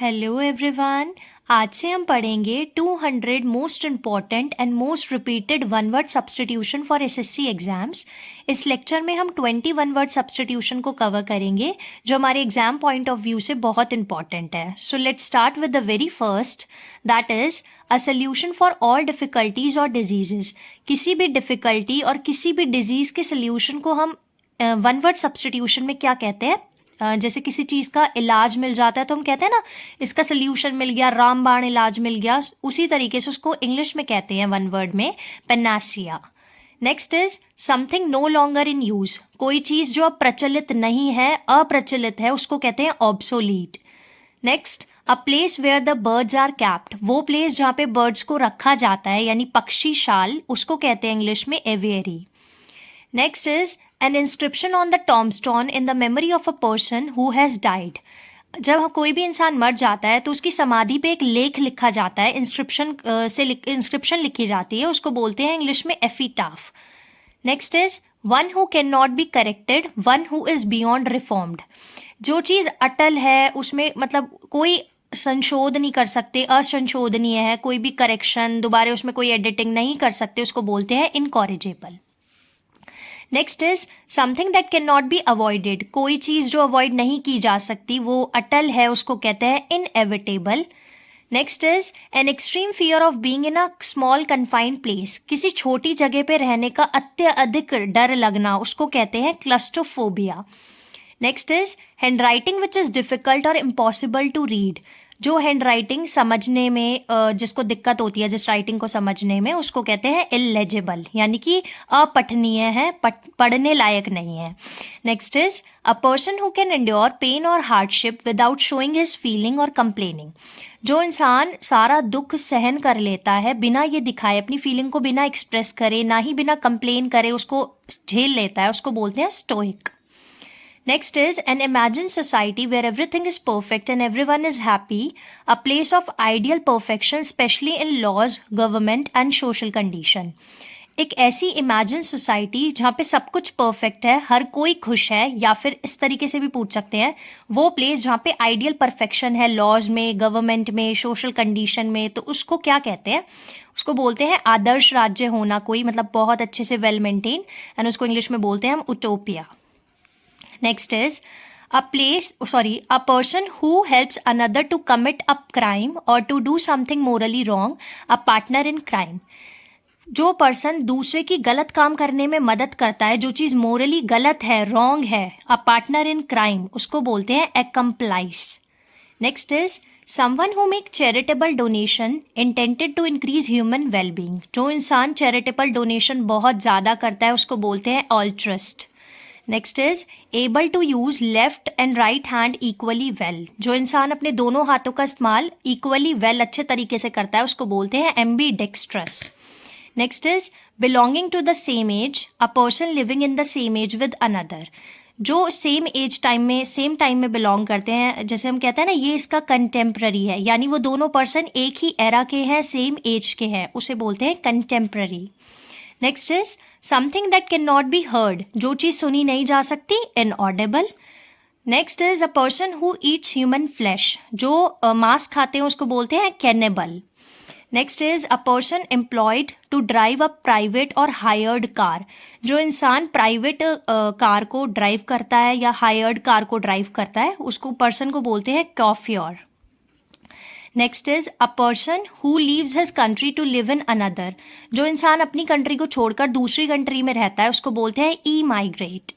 Hello everyone. आज से हम पढ़ेंगे 200 most important and most repeated one word substitution for SSC exams. इस लेक्चर में हम 20 वन वर्ड सब्स्टिट्यूशन को कवर करेंगे जो हमारे एग्जाम पॉइंट ऑफ व्यू से बहुत इंपॉर्टेंट है। So let's start with the very first, that is a solution for all difficulties और डिजीजेस। किसी भी डिफिकल्टी और किसी भी डिजीज के सोल्यूशन को हम वन वर्ड सब्स्टिट्यूशन में क्या कहते हैं? जैसे किसी चीज़ का इलाज मिल जाता है तो हम कहते हैं ना, इसका सोल्यूशन मिल गया, रामबाण इलाज मिल गया। उसी तरीके से उसको इंग्लिश में कहते हैं वन वर्ड में panacea. Next is something no longer in use. कोई चीज़ जो अब प्रचलित नहीं है, अप्रचलित है, उसको कहते हैं obsolete. Next, a place where the birds are caged. वो प्लेस जहाँ पे बर्ड्स को रखा जाता है यानी पक्षीशाल, उसको कहते हैं इंग्लिश में aviary. Next is an inscription on the tombstone in the memory of a person who has died। जब कोई भी इंसान मर जाता है तो उसकी समाधि पे एक लेख लिखा जाता है, इंस्क्रिप्शन लिखी जाती है, उसको बोलते हैं इंग्लिश में epitaph. Next is one who can not be corrected, one who is beyond reformed. जो चीज़ अटल है उसमें मतलब कोई संशोध नहीं कर सकते, असंशोधनीय है, कोई भी करेक्शन दोबारा उसमें कोई एडिटिंग नहीं कर सकते, उसको बोलते हैं incorrigible. Next is something that can not be avoided. कोई चीज़ जो अवॉइड नहीं की जा सकती, वो अटल है, उसको कहते हैं inevitable. Next is an extreme fear of being in a small confined place. किसी छोटी जगह पे रहने का अत्यधिक डर लगना, उसको कहते हैं claustrophobia. Next is hand writing which is difficult और इम्पॉसिबल टू रीड। जो हैंड राइटिंग समझने में जिसको दिक्कत होती है, जिस राइटिंग को समझने में, उसको कहते हैं इलेजिबल, यानी कि अपठनीय है, पढ़ने लायक नहीं है। Next is a person who can endure pain और hardship without showing his feeling और कंप्लेनिंग। जो इंसान सारा दुख सहन कर लेता है बिना ये दिखाए, अपनी फीलिंग को बिना एक्सप्रेस करे, ना ही बिना कंप्लेन करे उसको झेल लेता है, उसको बोलते हैं stoic. Next is an imagined society where everything is perfect and everyone is happy, a place of ideal perfection, especially in laws, government and social condition। एक ऐसी इमेजिन सोसाइटी जहाँ पे सब कुछ परफेक्ट है, हर कोई खुश है, या फिर इस तरीके से भी पूछ सकते हैं वो प्लेस जहाँ पे आइडियल परफेक्शन है, लॉज में, गवर्नमेंट में, सोशल कंडीशन में, तो उसको क्या कहते हैं? उसको बोलते हैं आदर्श राज्य होना कोई, मतलब बहुत अच्छे से वेल मेंटेन, एंड उसको इंग्लिश में बोलते हैं हम Utopia. Next is a person who helps another to commit a crime or to do something morally wrong, a partner in crime। जो पर्सन दूसरे की गलत काम करने में मदद करता है, जो चीज़ मोरली गलत है, रॉन्ग है, अ पार्टनर इन क्राइम, उसको बोलते हैं accomplice. Next is someone who make charitable donation intended to increase human wellbeing. जो इंसान चैरिटेबल डोनेशन बहुत ज़्यादा करता है उसको बोलते हैं altruist. Next is able to use left and right hand equally well. जो इंसान अपने दोनों हाथों का इस्तेमाल इक्वली वेल, अच्छे तरीके से करता है, उसको बोलते हैं ambidextrous. Next is belonging to the same age, a person living in the same age with another. जो सेम टाइम में बिलोंग करते हैं, जैसे हम कहते हैं ना ये इसका कंटेम्प्ररी है, यानी वो दोनों पर्सन एक ही एरा के हैं, सेम एज के हैं, उसे बोलते हैं contemporary. Next is something that can not be heard. जो चीज़ सुनी नहीं जा सकती, inaudible. Next is a person who eats human flesh. जो मांस खाते हैं उसको बोलते हैं cannibal. Next is a person employed to drive a private or hired car. जो इंसान प्राइवेट कार को ड्राइव करता है या हायर्ड कार को ड्राइव करता है, उसको पर्सन को बोलते हैं coiffure. Next is a person who leaves his country to live in another. जो इंसान अपनी कंट्री को छोड़कर दूसरी कंट्री में रहता है उसको बोलते हैं emigrate.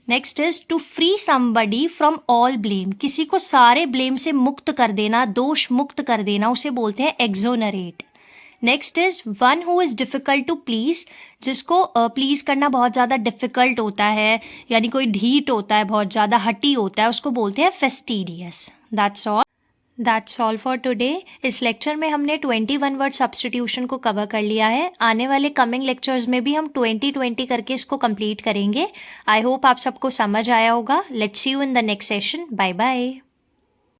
Next is to free somebody from all blame. किसी को सारे ब्लेम से मुक्त कर देना, दोष मुक्त कर देना, उसे बोलते हैं exonerate. Next is one who is difficult to please. जिसको प्लीज़ करना बहुत ज़्यादा डिफ़िकल्ट होता है, यानी कोई ढीठ होता है, बहुत ज़्यादा हटी होता है, उसको बोलते हैं fastidious. That's all for today. इस लेक्चर में हमने 21 वर्ड सब्स्टिट्यूशन को कवर कर लिया है। आने वाले कमिंग लेक्चर्स में भी हम 20 करके इसको कंप्लीट करेंगे। आई होप आप सबको समझ आया होगा। Let's see you in the next session. Bye bye.